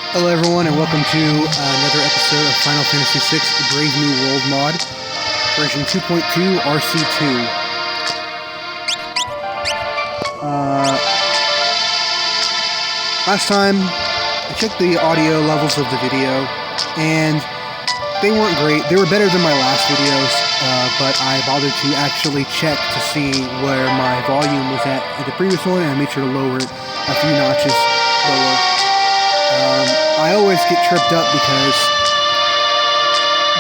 Hello everyone and welcome to another episode of Final Fantasy VI Brave New World mod, version 2.2 RC2. Last time I checked the audio levels of the video and they weren't great. They were better than my last videos, but I bothered to actually check to see where my volume was at in the previous one, and I made sure to lower it a few notches lower. I always get tripped up because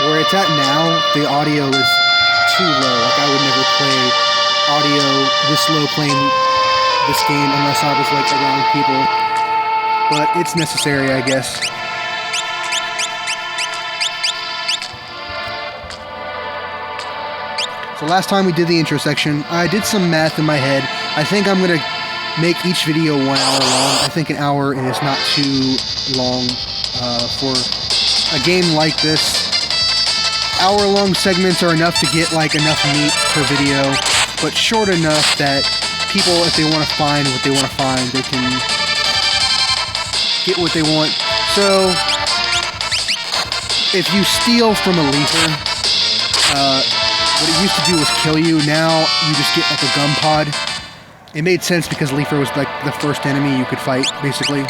where it's at now, the audio is too low. Like, I would never play audio this low playing this game unless I was like around people. But it's necessary, I guess. So last time we did the intro section, I did some math in my head. I think I'm going to make each video 1 hour long. I think an hour is not too long for a game like this. Hour-long segments are enough to get like enough meat per video, but short enough that people, if they want to find what they want to find, they can get what they want. So, if you steal from a Leafer, what it used to do was kill you. Now you just get like a gum pod. It made sense because Leafer was like the first enemy you could fight, basically.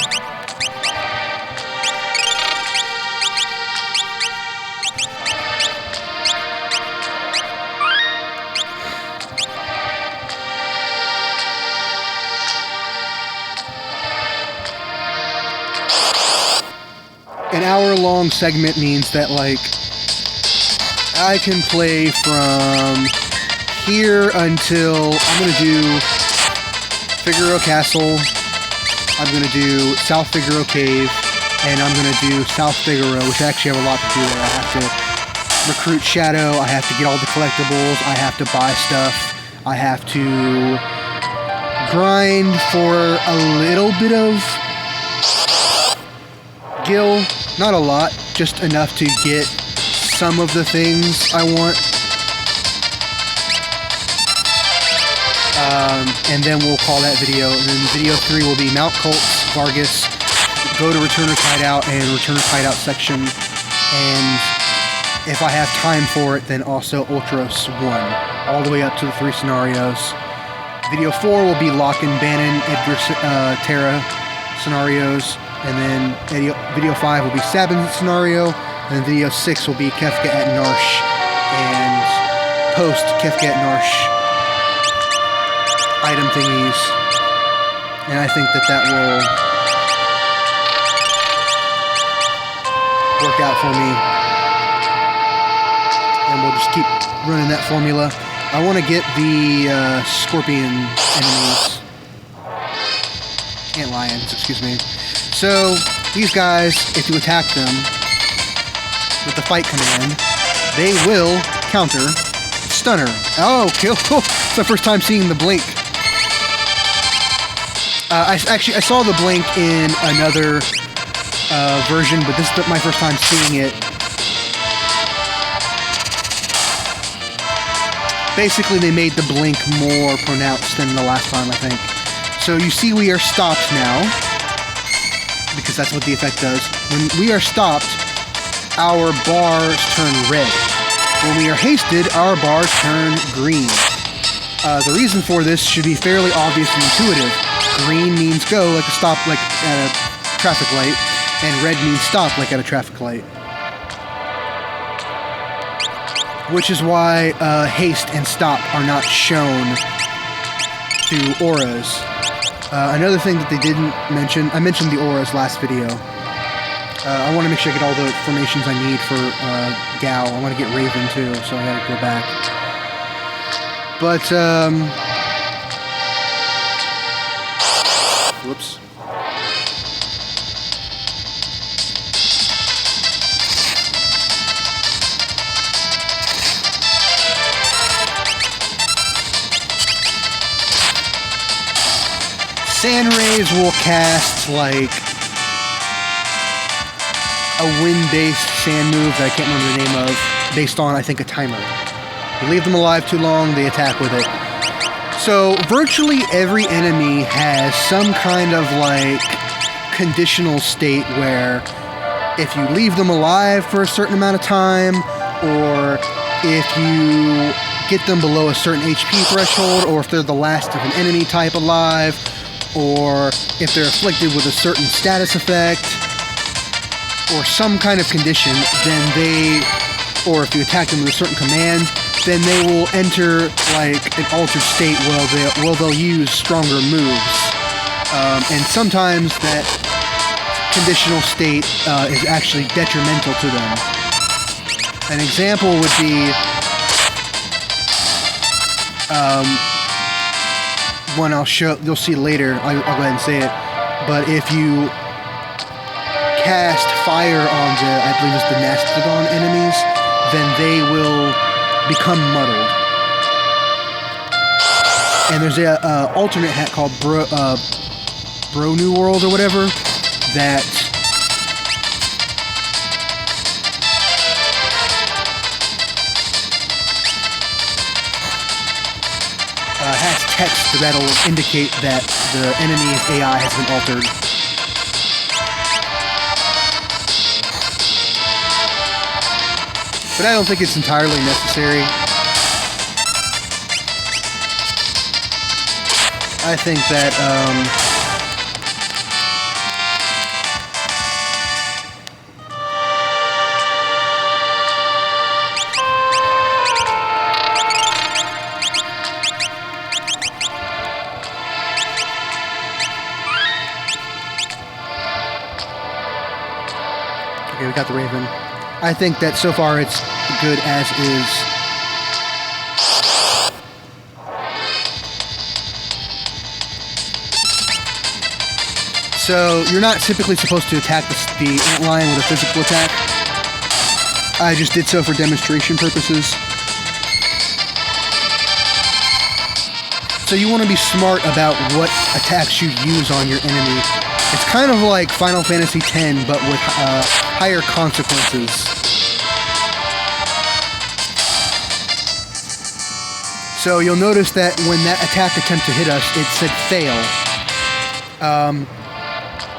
An hour-long segment means that, like, I can play from here until I'm going to do Figaro Castle, I'm going to do South Figaro Cave, and I'm going to do South Figaro, which I actually have a lot to do there. I have to recruit Shadow, I have to get all the collectibles, I have to buy stuff, I have to grind for a little bit of gil, not a lot, just enough to get some of the things I want. And then we'll call that video. And then video 3 will be Mount Colts, Vargas, go to Returner's Hideout and Returner's Hideout section. And if I have time for it, then also Ultros 1, all the way up to the 3 scenarios. Video 4 will be Locke and Banon, Edgar Terra scenarios. And then video 5 will be Sabin's scenario. And then video 6 will be Kefka at Narsh and post Kefka at Narsh item thingies, and I think that will work out for me, and we'll just keep running that formula. I want to get the scorpion enemies, ant lions, excuse me. So these guys, if you attack them with the fight command, they will counter stunner. Oh, kill! It's my first time seeing the blink. I saw the blink in another version, but this is my first time seeing it. Basically, they made the blink more pronounced than the last time, I think. So you see we are stopped now, because that's what the effect does. When we are stopped, our bars turn red. When we are hasted, our bars turn green. The reason for this should be fairly obvious and intuitive. Green means go, like a stop, like at a traffic light, and red means stop, like at a traffic light. Which is why haste and stop are not shown to auras. Another thing that they didn't mention, I mentioned the auras last video. I want to make sure I get all the formations I need for Gao. I want to get Raven too, so I gotta go back. But, whoops. Sand Rays will cast, like, a wind-based sand move that I can't remember the name of, based on, I think, a timer. You leave them alive too long, they attack with it. So, virtually every enemy has some kind of, like, conditional state where if you leave them alive for a certain amount of time, or if you get them below a certain HP threshold, or if they're the last of an enemy type alive, or if they're afflicted with a certain status effect, or some kind of condition, then or if you attack them with a certain command, then they will enter like an altered state where they'll use stronger moves. And sometimes that conditional state is actually detrimental to them. An example would be one you'll see later. I'll go ahead and say it. But if you cast fire on I believe it's the Mastodon enemies, then they will become muddled. And there's a alternate hack called Bro New World or whatever that has text that'll indicate that the enemy's AI has been altered. But I don't think it's entirely necessary. I think that, okay, we got the Raven. I think that so far it's good as is. So you're not typically supposed to attack the antlion with a physical attack. I just did so for demonstration purposes. So you want to be smart about what attacks you use on your enemy. It's kind of like Final Fantasy X, but with higher consequences. So you'll notice that when that attack attempt to hit us, it said fail.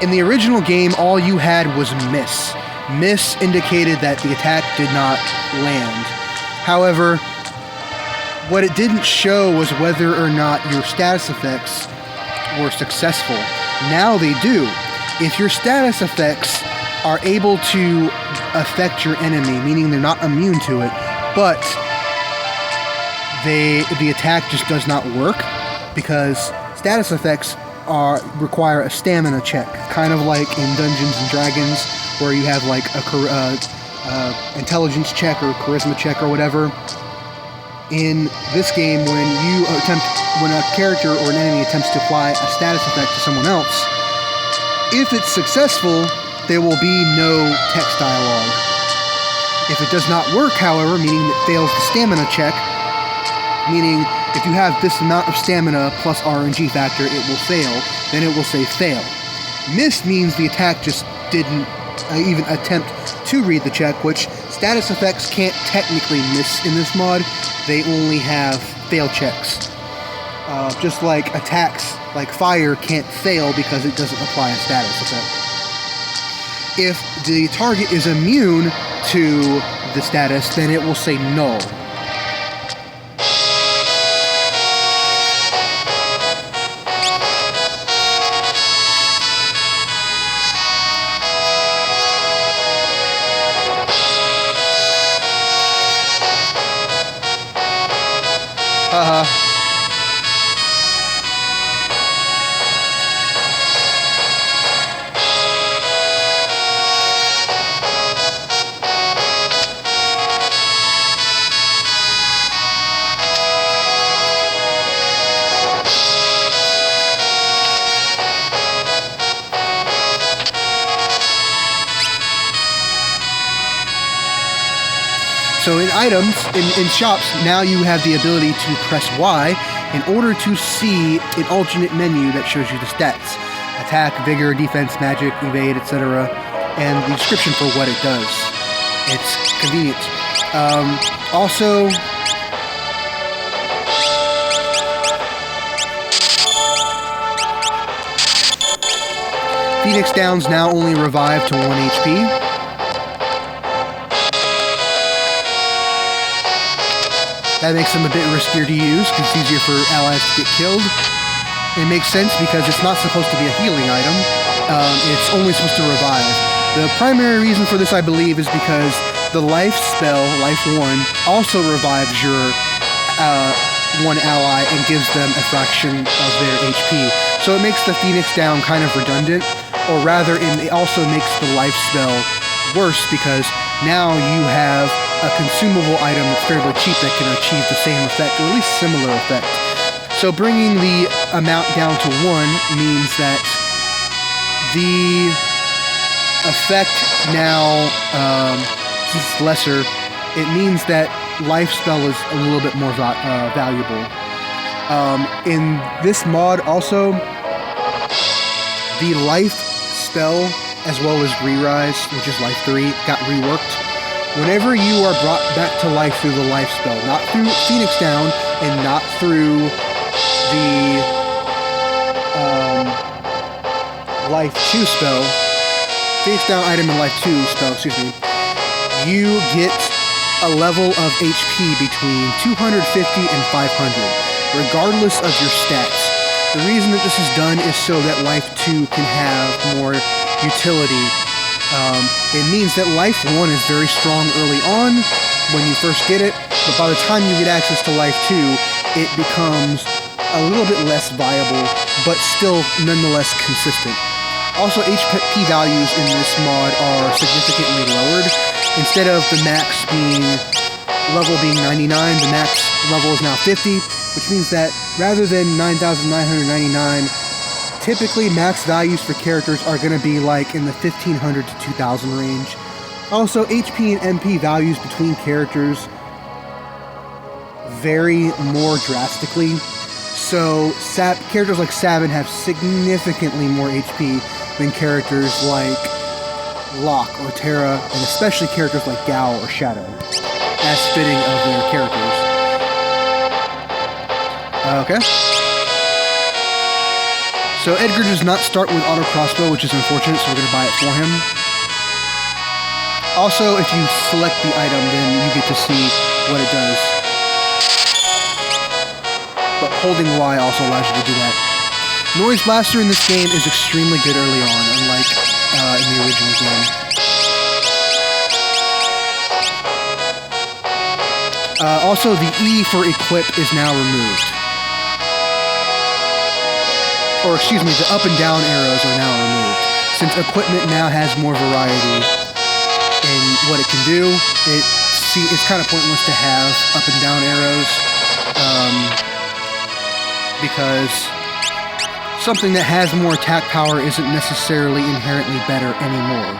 In the original game, all you had was miss. Miss indicated that the attack did not land. However, what it didn't show was whether or not your status effects were successful. Now they do. If your status effects are able to affect your enemy, meaning they're not immune to it, but the attack just does not work, because status effects require a stamina check, kind of like in Dungeons and Dragons, where you have like a intelligence check or charisma check or whatever. In this game, when a character or an enemy attempts to apply a status effect to someone else, if it's successful, there will be no text dialogue. If it does not work, however, meaning it fails the stamina check, meaning if you have this amount of stamina plus RNG factor, it will fail, then it will say fail. Miss means the attack just didn't even attempt to read the check, which status effects can't technically miss in this mod. They only have fail checks. Just like attacks like fire can't fail because it doesn't apply a status effect. If the target is immune to the status, then it will say null. So in items, in shops, now you have the ability to press Y in order to see an alternate menu that shows you the stats. Attack, vigor, defense, magic, evade, etc. And the description for what it does. It's convenient. Also, Phoenix Down's now only revived to 1 HP. That makes them a bit riskier to use because it's easier for allies to get killed. It makes sense because it's not supposed to be a healing item. It's only supposed to revive. The primary reason for this, I believe, is because the life spell, Life 1, also revives your one ally and gives them a fraction of their HP. So it makes the Phoenix Down kind of redundant, or rather, it also makes the life spell worse because now you have a consumable item that's fairly cheap that can achieve the same effect, or at least similar effect. So bringing the amount down to 1 means that the effect now, since it's lesser, it means that life spell is a little bit more valuable. In this mod also, the life spell as well as Re-Rise, which is life 3, got reworked. Whenever you are brought back to life through the life spell, not through Phoenix Down and not through the life 2 spell, Phoenix Down item and life 2 spell, excuse me, you get a level of HP between 250 and 500, regardless of your stats. The reason that this is done is so that life 2 can have more utility. It means that life 1 is very strong early on when you first get it, but by the time you get access to life 2, it becomes a little bit less viable, but still nonetheless consistent. Also, HP values in this mod are significantly lowered. Instead of the max level being 99, the max level is now 50, which means that rather than 9,999, typically max values for characters are going to be like in the 1,500 to 2,000 range. Also, HP and MP values between characters vary more drastically. So, characters like Sabin have significantly more HP than characters like Locke or Terra, and especially characters like Gao or Shadow, as fitting of their characters. Okay. So Edgar does not start with auto crossbow, which is unfortunate, so we're going to buy it for him. Also, if you select the item, then you get to see what it does. But holding Y also allows you to do that. Noise Blaster in this game is extremely good early on, unlike in the original game. Also, the E for equip is now removed. Or excuse me, the up and down arrows are now removed. Since equipment now has more variety in what it can do, it's kind of pointless to have up and down arrows, because something that has more attack power isn't necessarily inherently better anymore.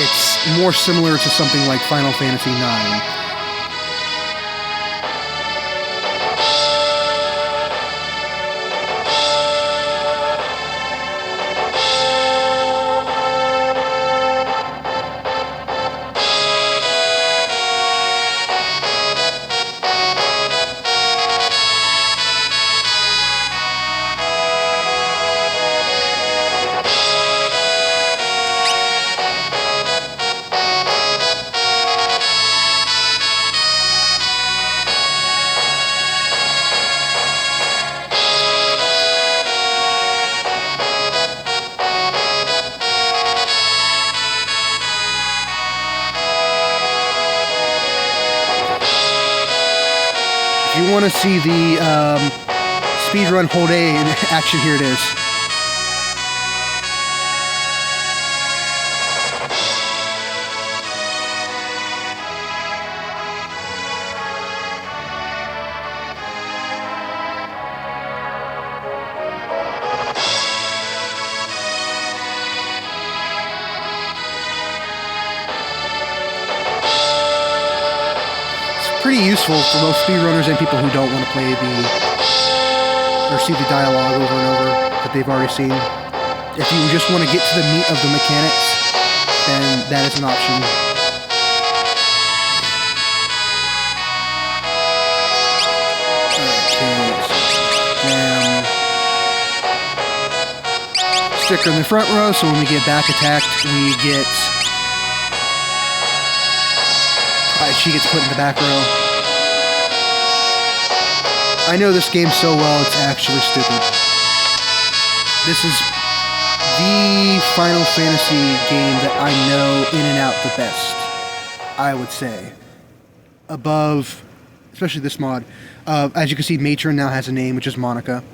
It's more similar to something like Final Fantasy IX. If you want to see the speedrun Hold A in action, here it is. Pretty useful for both speedrunners and people who don't want to play or see the dialogue over and over that they've already seen. If you just want to get to the meat of the mechanics, then that is an option. Okay, sticker in the front row, so when we get back attacked, we get... she gets put in the back row. I know this game so well, it's actually stupid. This is the Final Fantasy game that I know in and out the best, I would say. Above, especially this mod. As you can see, Matron now has a name, which is Monica.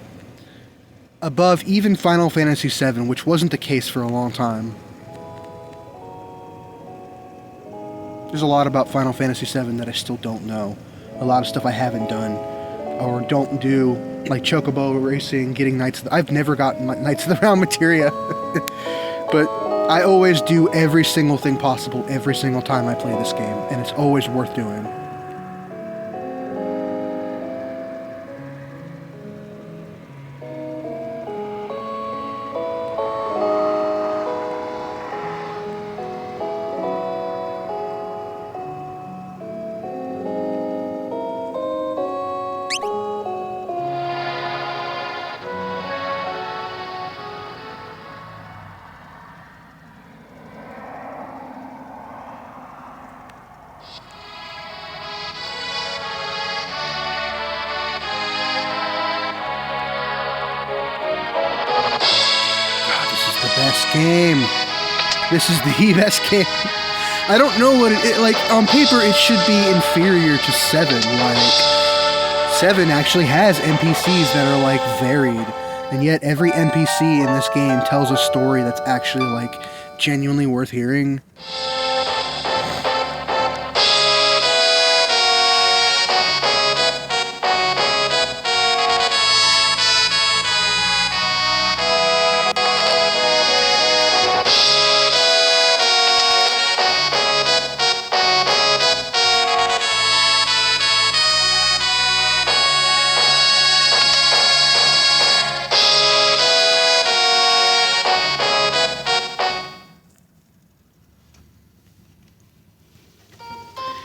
Above even Final Fantasy VII, which wasn't the case for a long time. There's a lot about Final Fantasy VII that I still don't know. A lot of stuff I haven't done, or don't do, like Chocobo racing, getting Knights of the... I've never gotten Knights of the Round materia, but I always do every single thing possible every single time I play this game, and it's always worth doing. Best game. This is the best game. I don't know what it like on paper it should be inferior to 7. Like 7 actually has NPCs that are like varied, and yet every NPC in this game tells a story that's actually like genuinely worth hearing.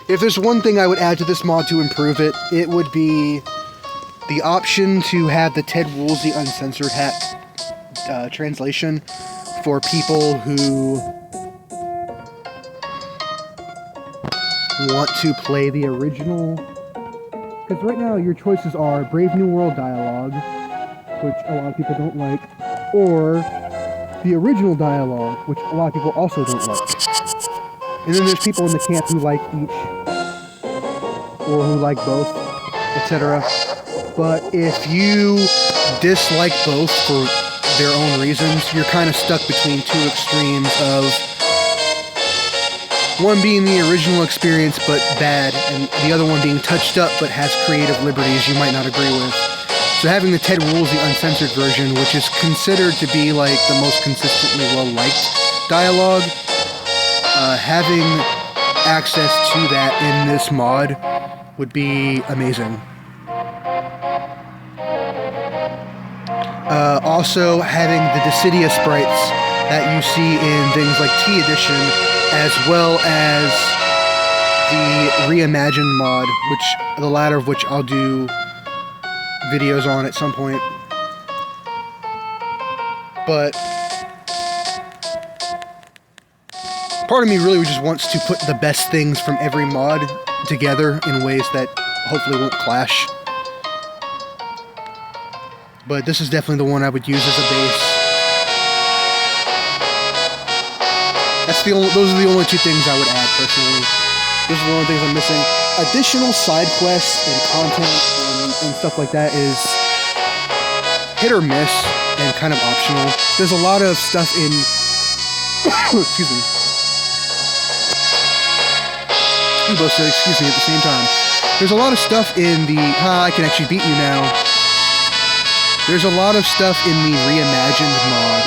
If there's one thing I would add to this mod to improve it, it would be the option to have the Ted Woolsey Uncensored Hat translation for people who want to play the original. Because right now your choices are Brave New World dialogue, which a lot of people don't like, or the original dialogue, which a lot of people also don't like. And then there's people in the camp who like each, or who like both, etc. But if you dislike both for their own reasons, you're kind of stuck between two extremes of one being the original experience but bad, and the other one being touched up but has creative liberties you might not agree with. So having the Ted Woolsey Uncensored version, which is considered to be like the most consistently well-liked dialogue, having access to that in this mod would be amazing. Also, having the Dissidia sprites that you see in things like T Edition, as well as the Reimagined mod, which the latter of which I'll do videos on at some point. But part of me really just wants to put the best things from every mod together in ways that hopefully won't clash. But this is definitely the one I would use as a base. Those are the only two things I would add personally. Those are the only things I'm missing. Additional side quests and content and stuff like that is hit or miss and kind of optional. There's a lot of stuff in excuse me. We both said excuse me at the same time. There's a lot of stuff in the I can actually beat you now. There's a lot of stuff in the Reimagined mod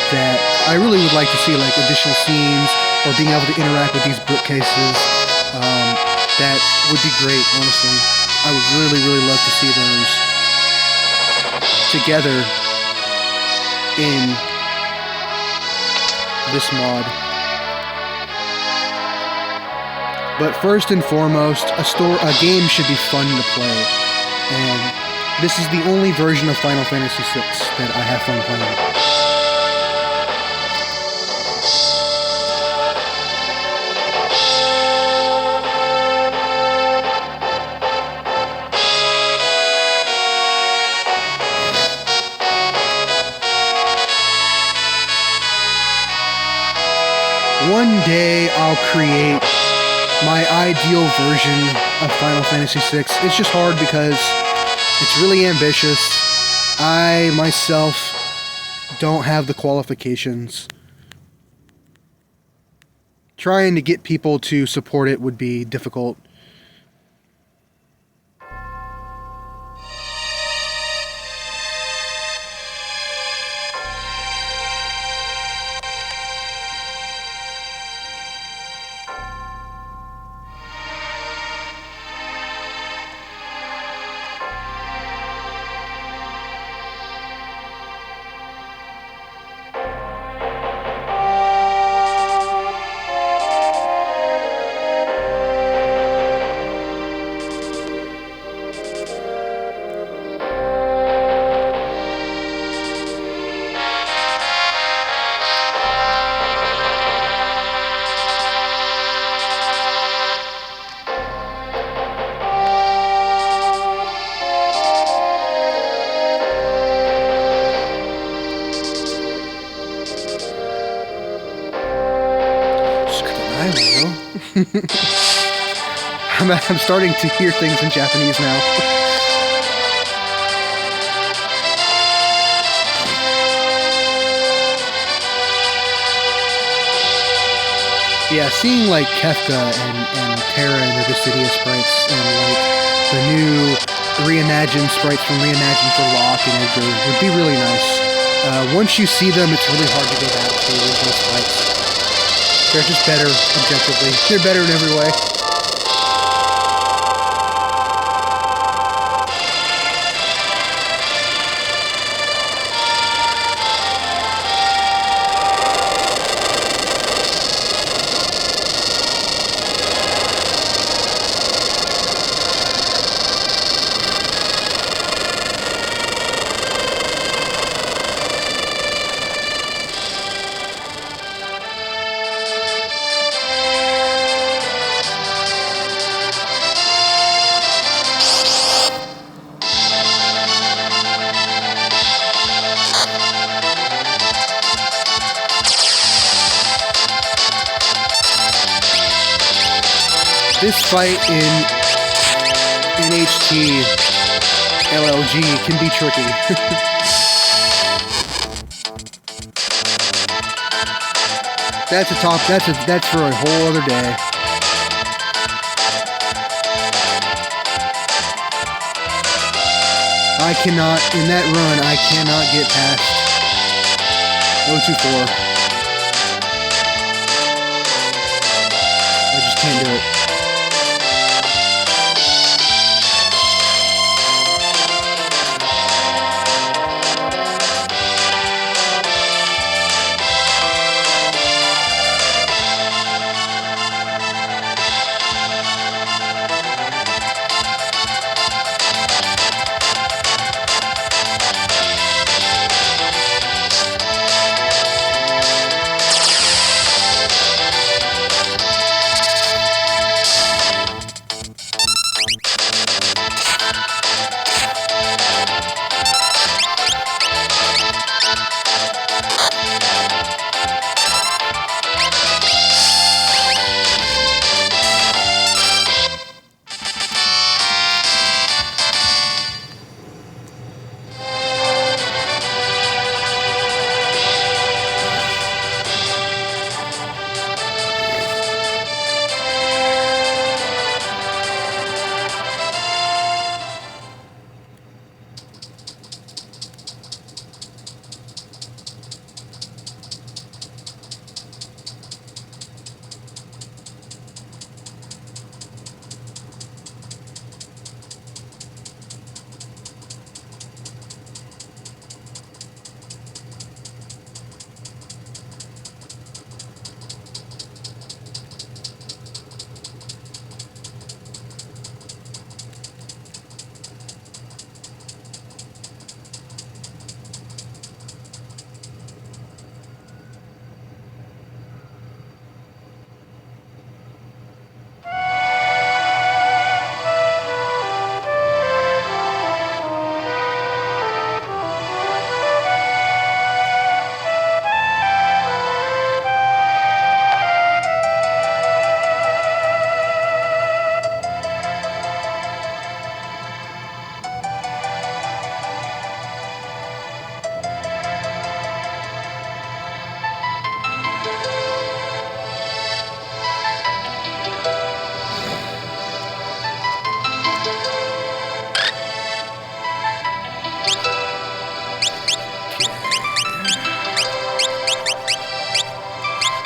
that I really would like to see, like additional scenes or being able to interact with these bookcases. That would be great, honestly. I would really, really love to see those together in this mod. But first and foremost, a game should be fun to play, and this is the only version of Final Fantasy VI that I have fun playing. One day I'll create my ideal version of Final Fantasy VI. It's just hard because it's really ambitious. I myself don't have the qualifications. Trying to get people to support it would be difficult. I'm starting to hear things in Japanese now. Yeah, seeing like Kefka and Terra and their Dissidia sprites and like the new reimagined sprites from Reimagined for Locke and Edgar would be really nice. Once you see them, it's really hard to go back to the original sprites. They're just better, objectively. They're better in every way. This fight in NHT LLG can be tricky. That's for a whole other day. I cannot, in that run, I cannot get past 024. I just can't do it.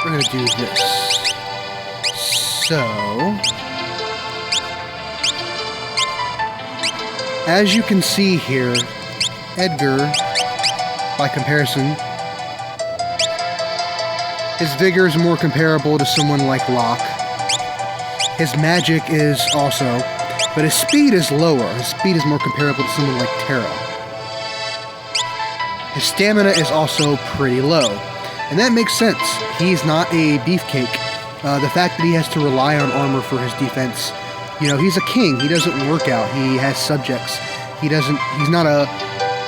we're going to do this. So, as you can see here, Edgar, by comparison, his vigor is more comparable to someone like Locke. His magic is also, but his speed is lower. His speed is more comparable to someone like Terra. His stamina is also pretty low. And that makes sense. He's not a beefcake. The fact that he has to rely on armor for his defense, you know, he's a king. He doesn't work out. He has subjects.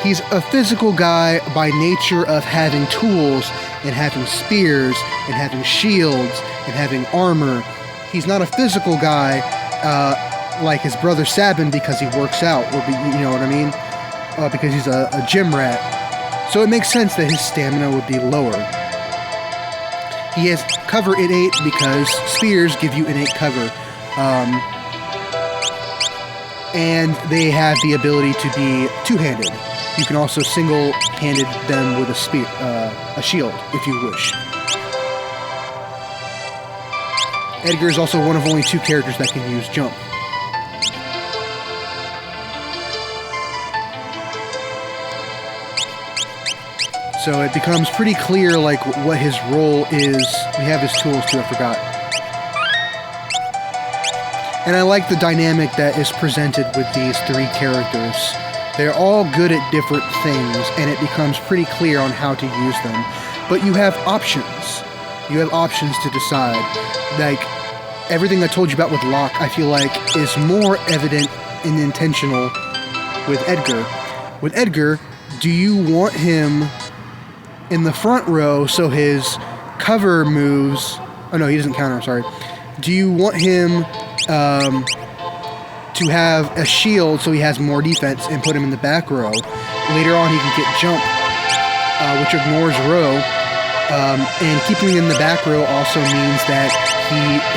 He's a physical guy by nature of having tools and having spears and having shields and having armor. He's not a physical guy like his brother Sabin because he works out, or you know what I mean? Because he's a gym rat. So it makes sense that his stamina would be lower. He has cover innate because spears give you innate cover. And they have the ability to be two-handed. You can also single-handed them with a spear, a shield, if you wish. Edgar is also one of only 2 characters that can use jump. So it becomes pretty clear, like, what his role is. We have his tools too, I forgot. And I like the dynamic that is presented with these 3 characters. They're all good at different things, and it becomes pretty clear on how to use them. But you have options. You have options to decide. Like, everything I told you about with Locke, I feel like, is more evident and intentional with Edgar. With Edgar, do you want him in the front row so his cover moves... Oh no, he doesn't counter, sorry. Do you want him to have a shield so he has more defense and put him in the back row? Later on he can get jump, which ignores row. And keeping him in the back row also means that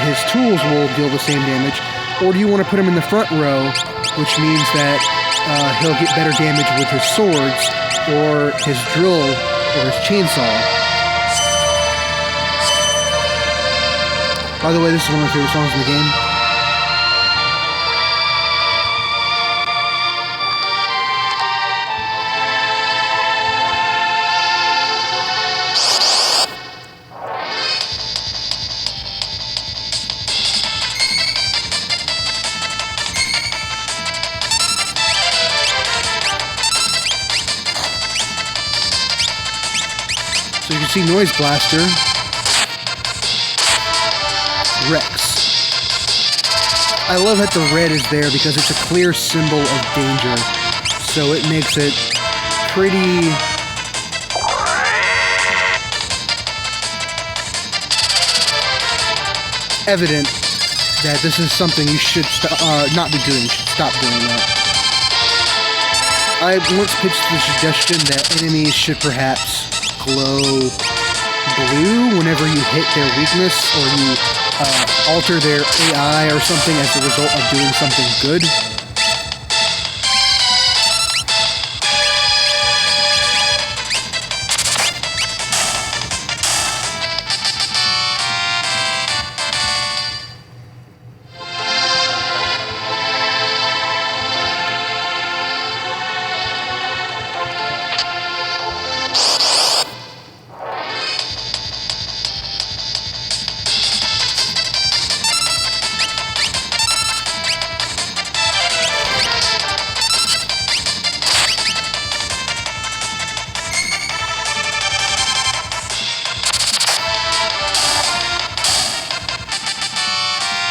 his tools will deal the same damage. Or do you want to put him in the front row, which means that he'll get better damage with his swords or his drill or his chainsaw. By the way, this is one of my favorite songs in the game. So you can see Noise Blaster, Rex. I love that the red is there because it's a clear symbol of danger. So it makes it pretty... evident that this is something you should not be doing. You should stop doing that. I once pitched the suggestion that enemies should perhaps glow blue whenever you hit their weakness, or you alter their AI or something as a result of doing something good.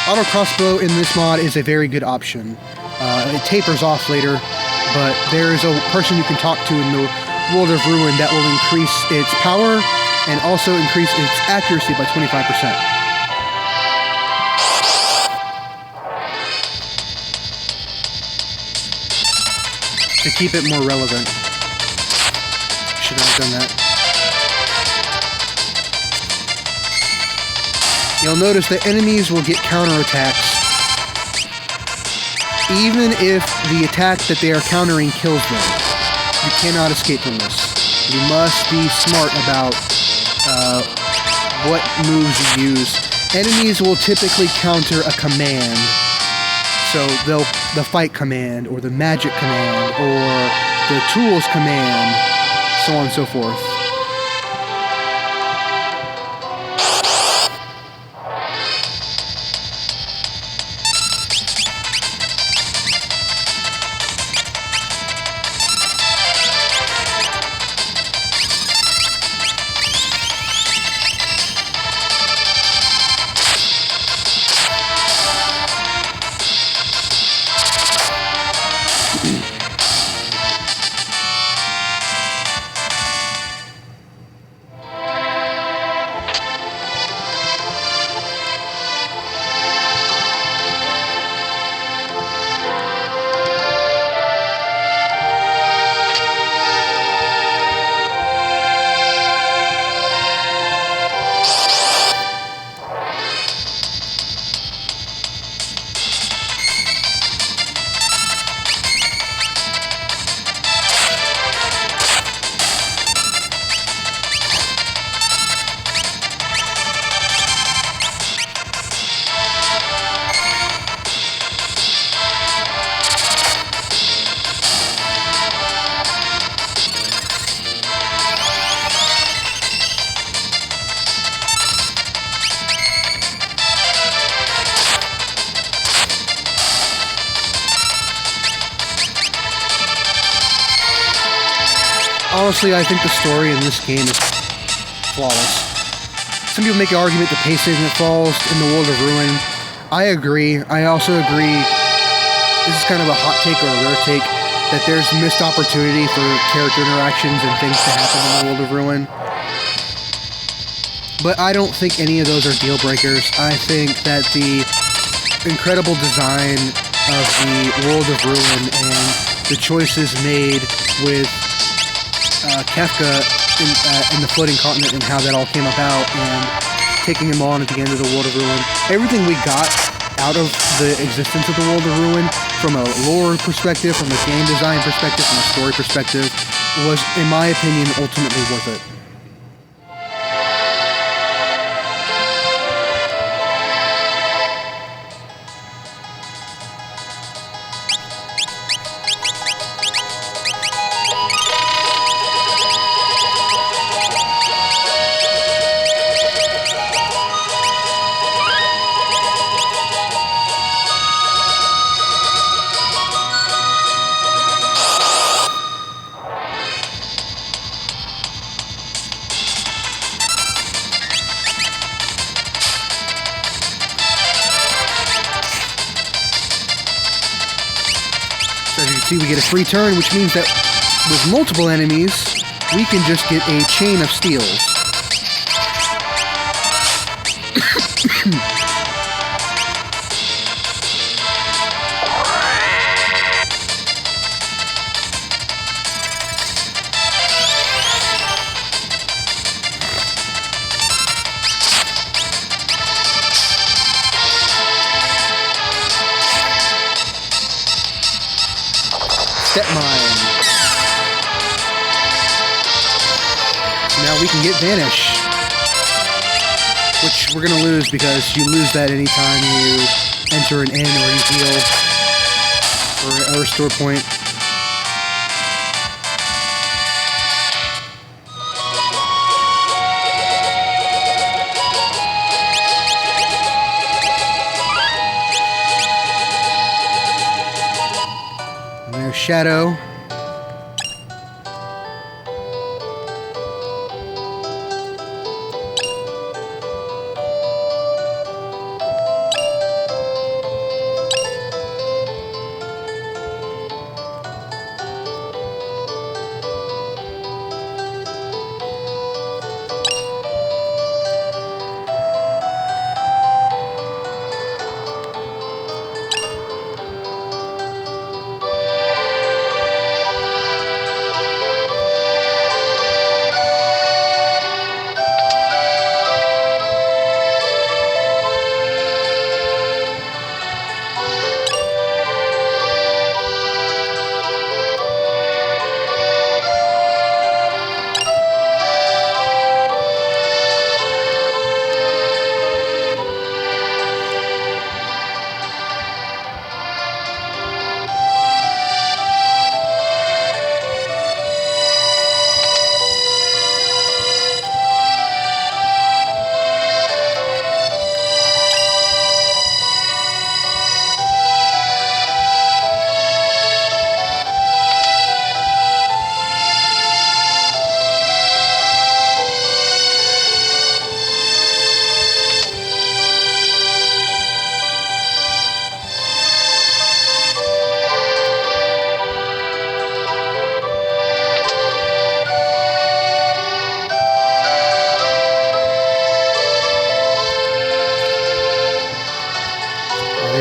Auto crossbow in this mod is a very good option. It tapers off later, but there is a person you can talk to in the World of Ruin that will increase its power and also increase its accuracy by 25%. To keep it more relevant. Should not have done that. You'll notice that enemies will get counterattacks even if the attack that they are countering kills them. You cannot escape from this. You must be smart about what moves you use. Enemies will typically counter a command. So the fight command, or the magic command, or the tools command, so on and so forth. Honestly, I think the story in this game is flawless. Some people make the argument the pacing that falls in the World of Ruin. I agree. I also agree, this is kind of a hot take or a rare take, that there's missed opportunity for character interactions and things to happen in the World of Ruin. But I don't think any of those are deal breakers. I think that the incredible design of the World of Ruin and the choices made with Kefka in the Floating Continent and how that all came about, and taking him on at the end of the World of Ruin. Everything we got out of the existence of the World of Ruin, from a lore perspective, from a game design perspective, from a story perspective, was, in my opinion, ultimately worth it. So as you can see, we get a free turn, which means that with multiple enemies, we can just get a chain of steals. Step Mine. Now we can get Vanish, which we're going to lose because you lose that anytime you enter an inn or you heal or a restore point. There's Shadow.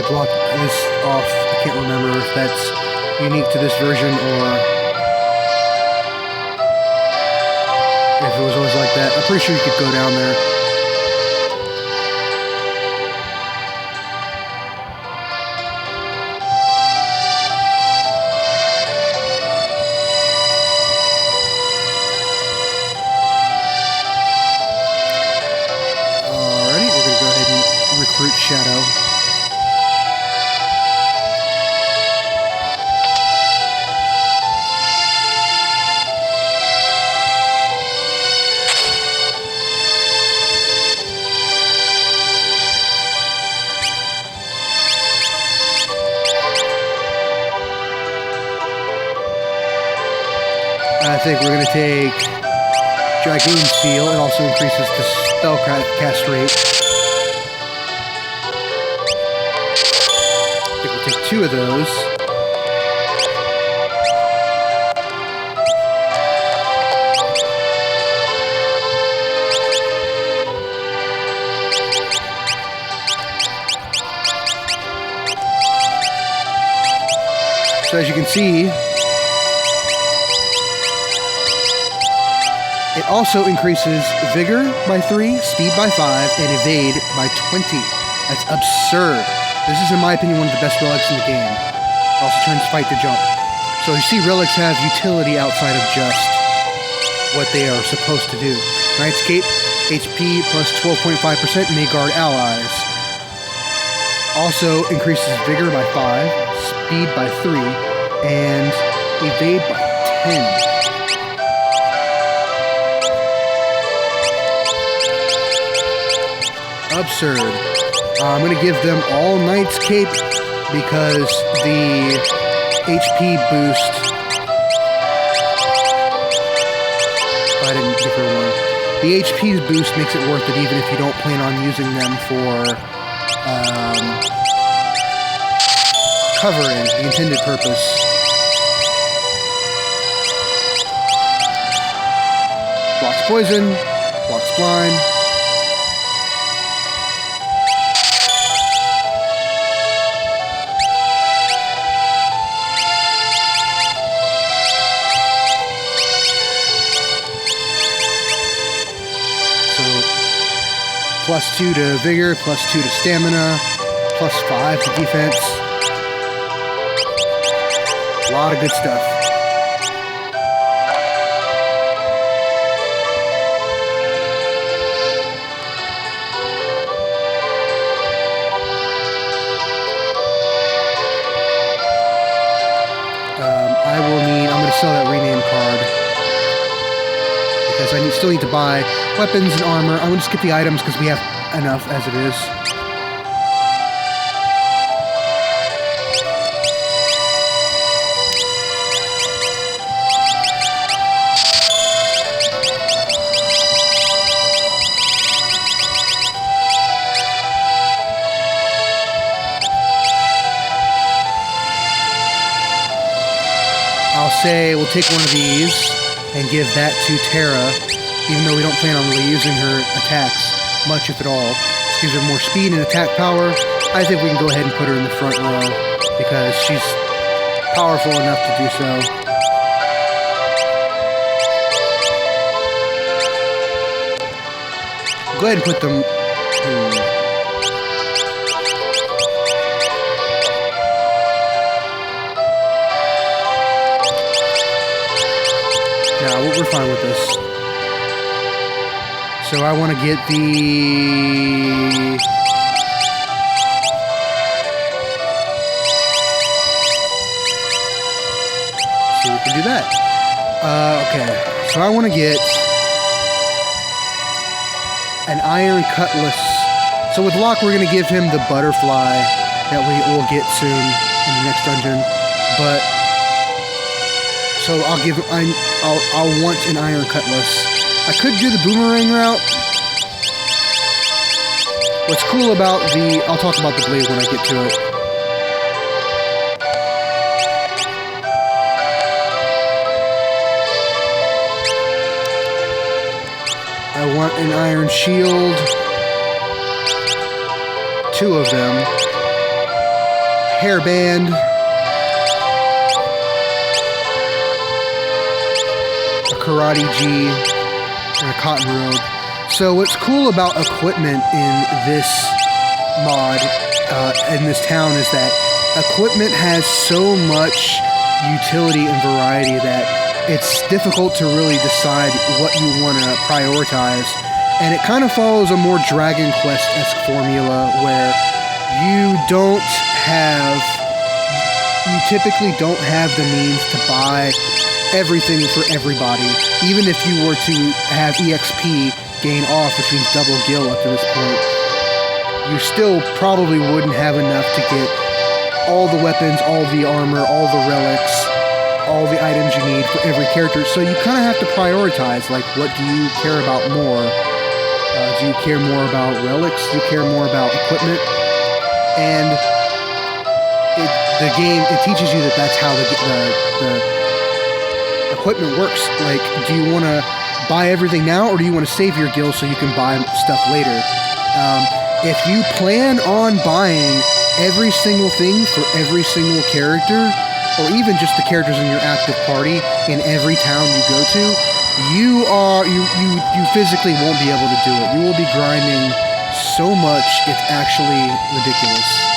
block this off. I can't remember if that's unique to this version or if it was always like that. I'm pretty sure you could go down there. Alrighty, we're going to go ahead and recruit Shadow. I think we're going to take Dragoon Seal. It also increases the spell cast rate. I think we'll take 2 of those. So as you can see, it also increases Vigor by 3, Speed by 5, and Evade by 20. That's absurd. This is, in my opinion, one of the best relics in the game. It also turns Fight to Jump. So you see relics have utility outside of just what they are supposed to do. Knight's Cape, HP plus 12.5% may guard allies. Also increases Vigor by 5, Speed by 3, and Evade by 10. Absurd. I'm going to give them all Knight's Cape because the HP boost. I didn't give her one. The HP boost makes it worth it even if you don't plan on using them for covering the intended purpose. Blocks poison, blocks blind. Plus 2 to Vigor, plus 2 to Stamina, plus 5 to Defense. A lot of good stuff. I'm going to sell that rename card. Because I still need to buy weapons and armor. I'm going to skip the items because we have enough as it is. I'll say we'll take one of these and give that to Terra, even though we don't plan on really using her attacks much, if at all. This gives her more speed and attack power. I think we can go ahead and put her in the front row because she's powerful enough to do so. Go ahead and put them... Yeah, we're fine with this. So I want to get the... So we can do that. Okay, so I want to get an Iron Cutlass. So with Locke, we're going to give him the butterfly that we will get soon in the next dungeon. But so I'll want an Iron Cutlass. I could do the boomerang route. What's cool about I'll talk about the blade when I get to it. I want an Iron Shield. 2 of them. hairband, a karate gi, and a cotton robe. So what's cool about equipment in this mod, in this town, is that equipment has so much utility and variety that it's difficult to really decide what you want to prioritize. And it kind of follows a more Dragon Quest-esque formula where you typically don't have the means to buy everything for everybody. Even if you were to have EXP gain off, which means double gil up to this point, you still probably wouldn't have enough to get all the weapons, all the armor, all the relics, all the items you need for every character. So you kind of have to prioritize, like, what do you care about more? Do you care more about relics? Do you care more about equipment? And the game, it teaches you that that's how the equipment works. Like, do you want to buy everything now, or do you want to save your gil so you can buy stuff later? If you plan on buying every single thing for every single character, or even just the characters in your active party in every town you go to, you physically won't be able to do it. You will be grinding so much, it's actually ridiculous.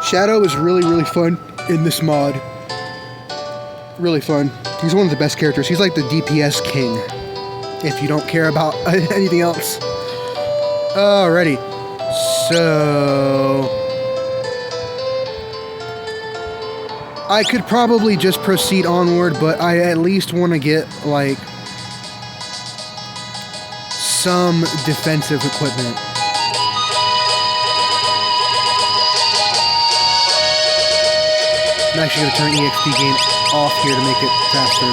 Shadow is really, really fun in this mod. Really fun. He's one of the best characters. He's like the DPS king, if you don't care about anything else. Alrighty. So I could probably just proceed onward, but I at least want to get, like, some defensive equipment. I'm actually going to turn EXP gain off here to make it faster.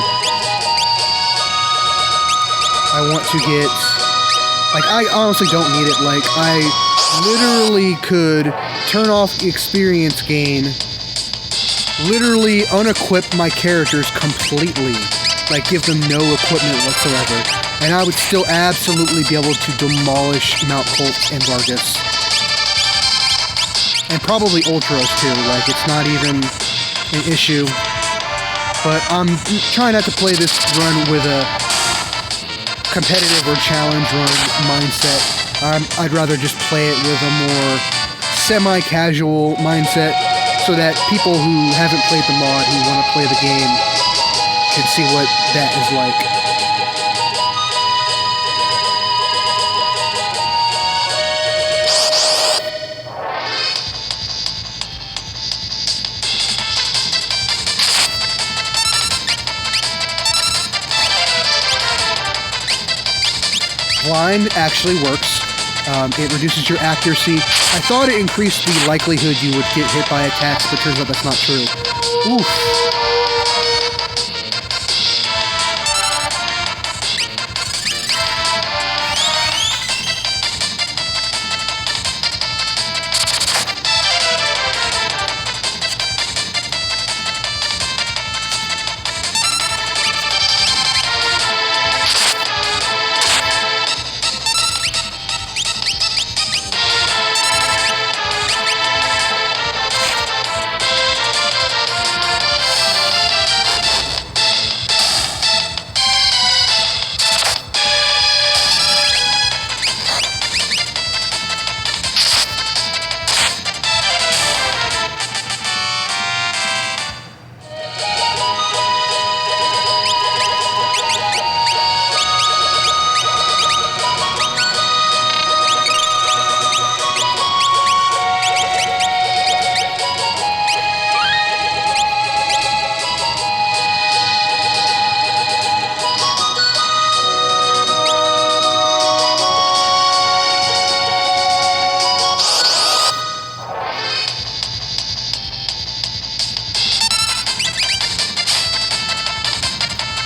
I want to get, like, I honestly don't need it. Like, I literally could turn off experience gain, literally unequip my characters completely, like give them no equipment whatsoever, and I would still absolutely be able to demolish Mount Colt and Vargas. And probably Ultros too, like, it's not even an issue. But I'm trying not to play this run with a competitive or challenge run mindset. I'd rather just play it with a more semi-casual mindset so that people who haven't played the mod, who want to play the game, can see what that is like. Blind actually works. It reduces your accuracy. I thought it increased the likelihood you would get hit by attacks, but turns out that's not true. Oof.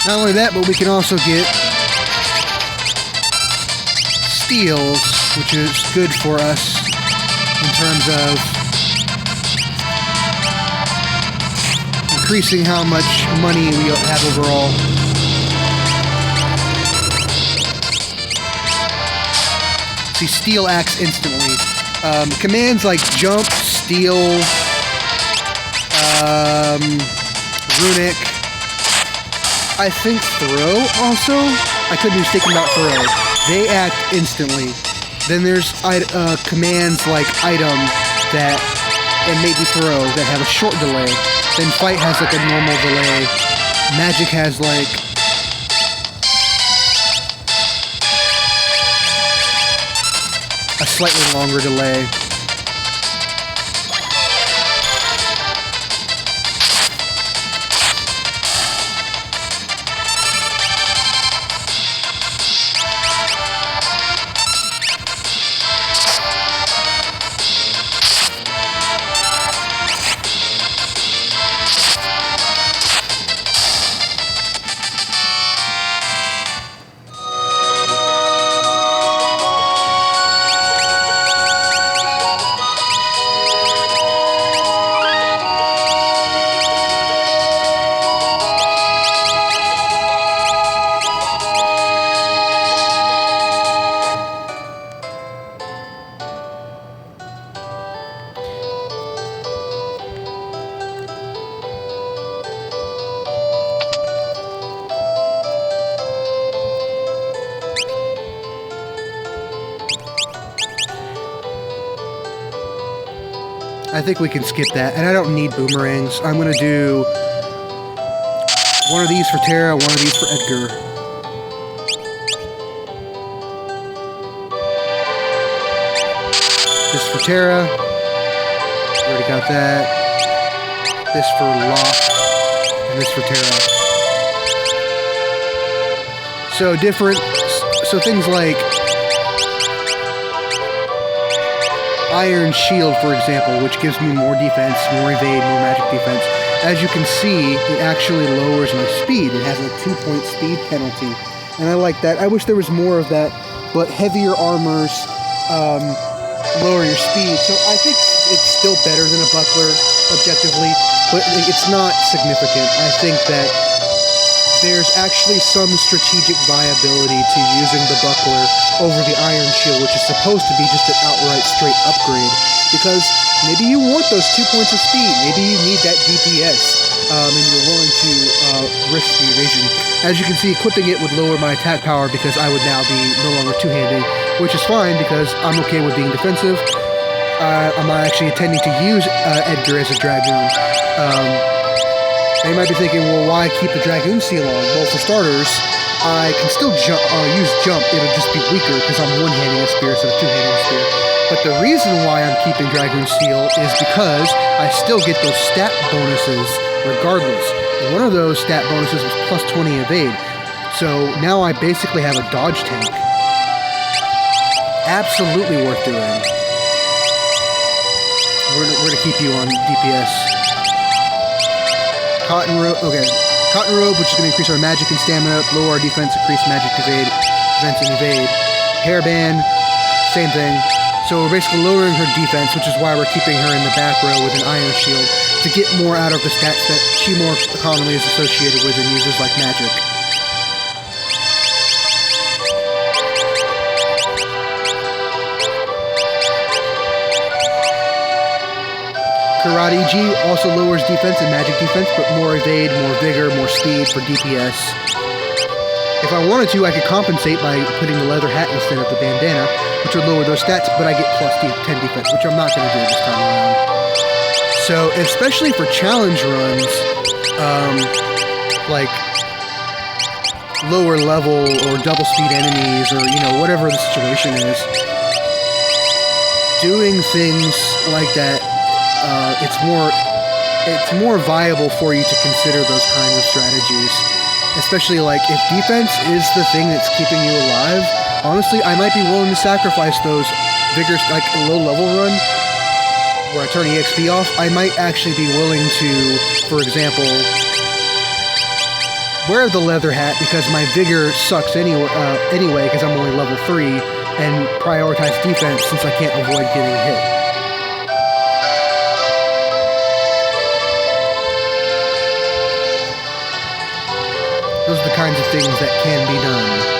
Not only that, but we can also get steals, which is good for us in terms of increasing how much money we have overall. See, steal acts instantly. Commands like jump, steal, runic, I think throw also. I could be mistaken about throw. They act instantly. Then there's commands like item that, and maybe throw, that have a short delay. Then fight has like a normal delay. Magic has like a slightly longer delay. I think we can skip that, and I don't need boomerangs. I'm going to do one of these for Terra, one of these for Edgar. This for Terra. Already got that. This for Locke, and this for Terra. So things like Iron Shield, for example, which gives me more defense, more evade, more magic defense. As you can see, it actually lowers my speed. It has a 2-point speed penalty, and I like that. I wish there was more of that, but heavier armors lower your speed, so I think it's still better than a buckler, objectively, but it's not significant. I think that there's actually some strategic viability to using the buckler over the Iron Shield, which is supposed to be just an outright straight upgrade, because maybe you want those 2 points of speed, maybe you need that DPS, and you're willing to risk the evasion. As you can see, equipping it would lower my attack power because I would now be no longer two-handed, which is fine because I'm okay with being defensive. I'm not actually intending to use Edgar as a Dragoon. Now you might be thinking, well, why keep the Dragoon seal on? Well, for starters, I can still use jump. It'll just be weaker because I'm one-handing a spear instead of two-handing a spear. But the reason why I'm keeping Dragoon seal is because I still get those stat bonuses regardless. One of those stat bonuses was plus 20 evade. So now I basically have a dodge tank. Absolutely worth doing. We're gonna keep you on DPS. Cotton Robe, okay. Cotton Robe, which is going to increase our magic and stamina, lower our defense, increase magic evade, defense and evade. Hairband, same thing. So we're basically lowering her defense, which is why we're keeping her in the back row with an Iron Shield, to get more out of the stats that she more commonly is associated with and uses like magic. Karate G also lowers defense and magic defense, but more evade, more vigor, more speed for DPS. If I wanted to, I could compensate by putting the leather hat instead of the bandana, which would lower those stats, but I get plus 10 defense, which I'm not going to do this time around. So, especially for challenge runs, like lower level or double speed enemies, or, whatever the situation is, doing things like that, it's more viable for you to consider those kinds of strategies. Especially like if defense is the thing that's keeping you alive, honestly, I might be willing to sacrifice those vigorous, like a low level run where I turn EXP off. I might actually be willing to, for example, wear the leather hat because my vigor sucks anyway because I'm only level 3, and prioritize defense since I can't avoid getting hit. Those are the kinds of things that can be done.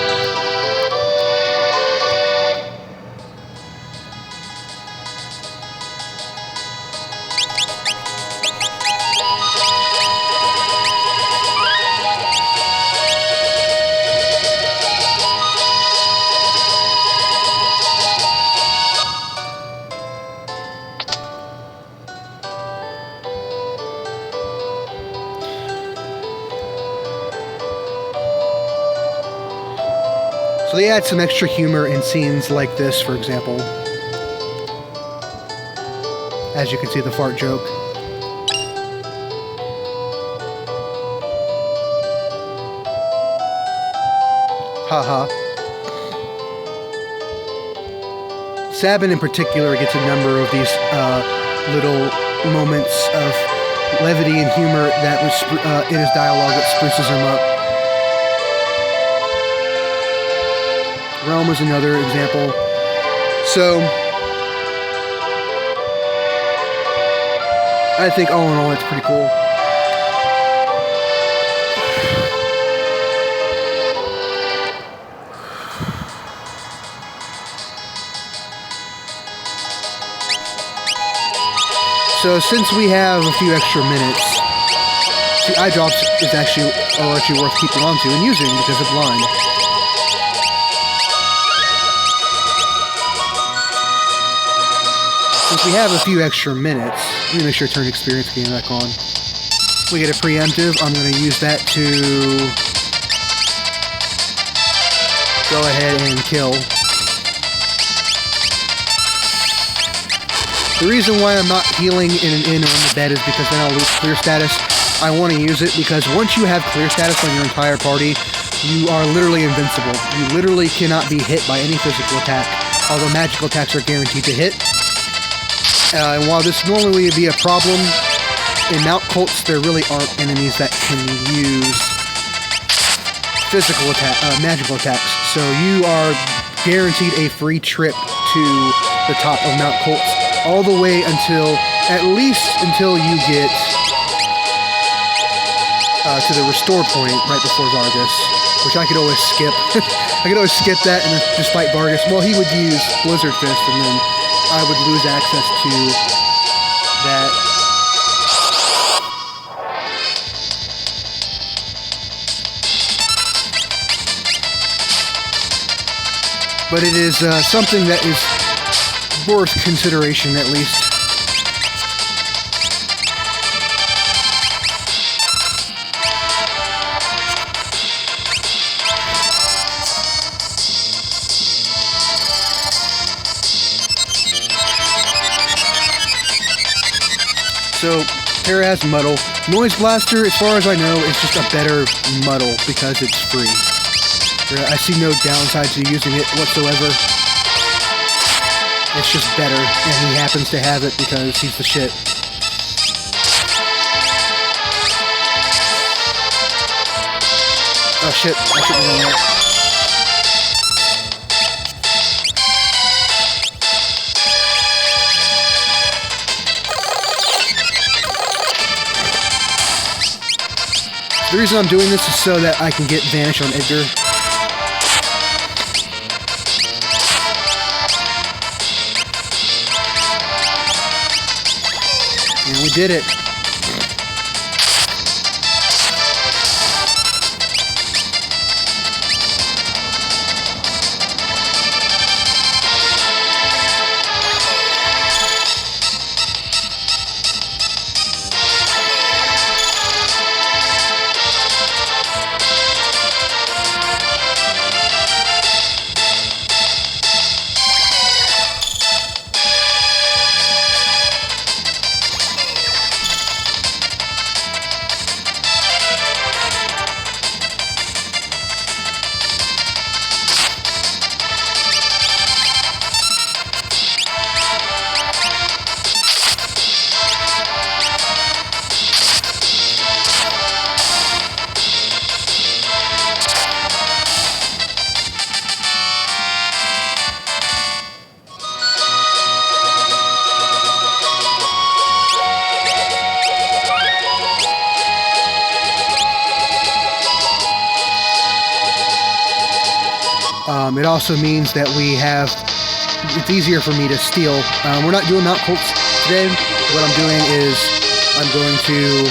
So they add some extra humor in scenes like this, for example. As you can see, the fart joke. Haha. Sabin in particular gets a number of these little moments of levity and humor that was in his dialogue that spruces him up. Realm is another example. So, I think all in all, it's pretty cool. So since we have a few extra minutes, the eye drops are actually worth keeping on to and using because of blind. Since we have a few extra minutes, let me make sure to turn experience game back on. We get a preemptive. I'm going to use that to go ahead and kill. The reason why I'm not healing in an inn or in the bed is because then I'll lose clear status. I want to use it because once you have clear status on your entire party, you are literally invincible. You literally cannot be hit by any physical attack, although magical attacks are guaranteed to hit. And while this normally would be a problem, in Mount Cults there really aren't enemies that can use magical attacks. So you are guaranteed a free trip to the top of Mount Cults, all the way at least until you get to the restore point right before Vargas, which I could always skip. I could always skip that and just fight Vargas. Well, he would use Blizzard Fist, and then I would lose access to that. But it is something that is worth consideration, at least. So, Terra has Muddle. Noise Blaster, as far as I know, is just a better Muddle because it's free. I see no downside to using it whatsoever. It's just better, and he happens to have it because he's the shit. Oh shit, I shouldn't have done that. The reason I'm doing this is so that I can get Vanish on Edgar. And we did it. It also means that it's easier for me to steal. We're not doing Mount Colts today. What I'm doing is I'm going to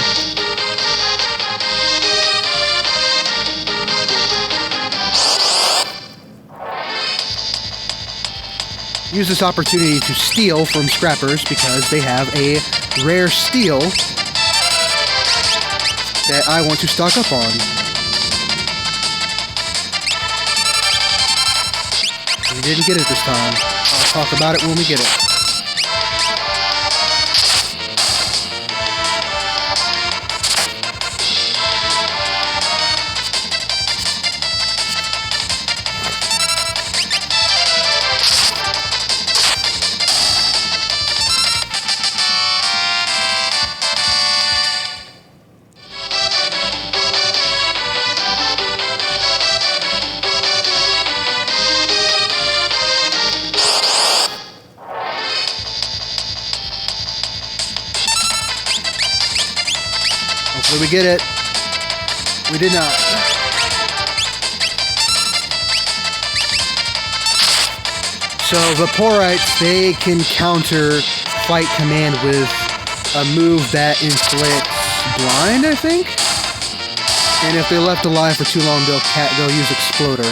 use this opportunity to steal from scrappers because they have a rare steal that I want to stock up on. We didn't get it this time. I'll talk about it when we get it. Hopefully we get it. We did not. So Vaporites, they can counter Fight Command with a move that inflicts blind, I think? And if they're left alive for too long, they'll use Exploder.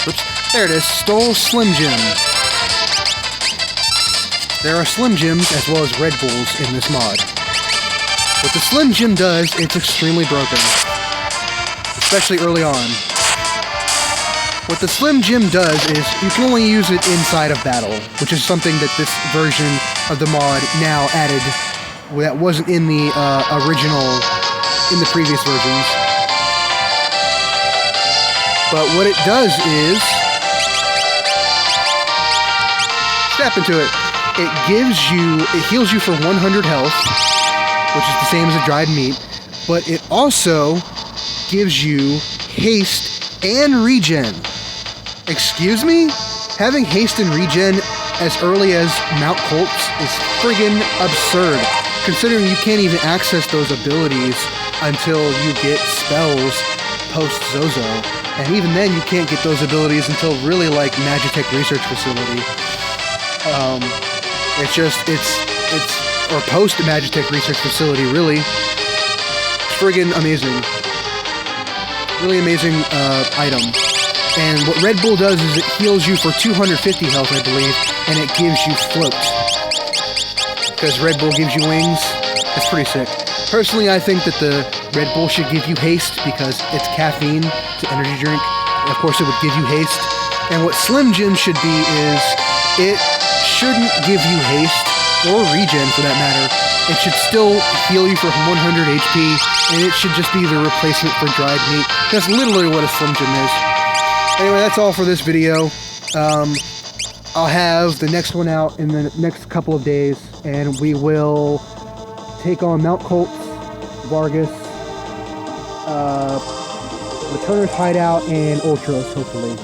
Oops, there it is. Stole Slim Jim. There are Slim Jims as well as Red Bulls in this mod. What the Slim Jim does, it's extremely broken. Especially early on. What the Slim Jim does is you can only use it inside of battle, which is something that this version of the mod now added that wasn't in the in the previous versions. But what it does is, step into it. It heals you for 100 health, which is the same as a dried meat, but it also gives you haste and regen. Excuse me? Having haste and regen as early as Mount Colts is friggin' absurd, considering you can't even access those abilities until you get spells post-Zozo. And even then, you can't get those abilities until really like Magitech Research Facility. Or post Magitech Research Facility, really. It's friggin' amazing. Really amazing item. And what Red Bull does is it heals you for 250 health, I believe, and it gives you float. Because Red Bull gives you wings. That's pretty sick. Personally, I think that the Red Bull should give you haste because it's caffeine, it's an energy drink, and of course it would give you haste. And what Slim Jim should be is, it shouldn't give you haste, or regen for that matter. It should still heal you for 100 HP, and it should just be the replacement for dried meat. That's literally what a Slim Jim is. Anyway, that's all for this video. I'll have the next one out in the next couple of days, and we will take on Mount Colts, Vargas, Returner's Hideout, and Ultros, hopefully.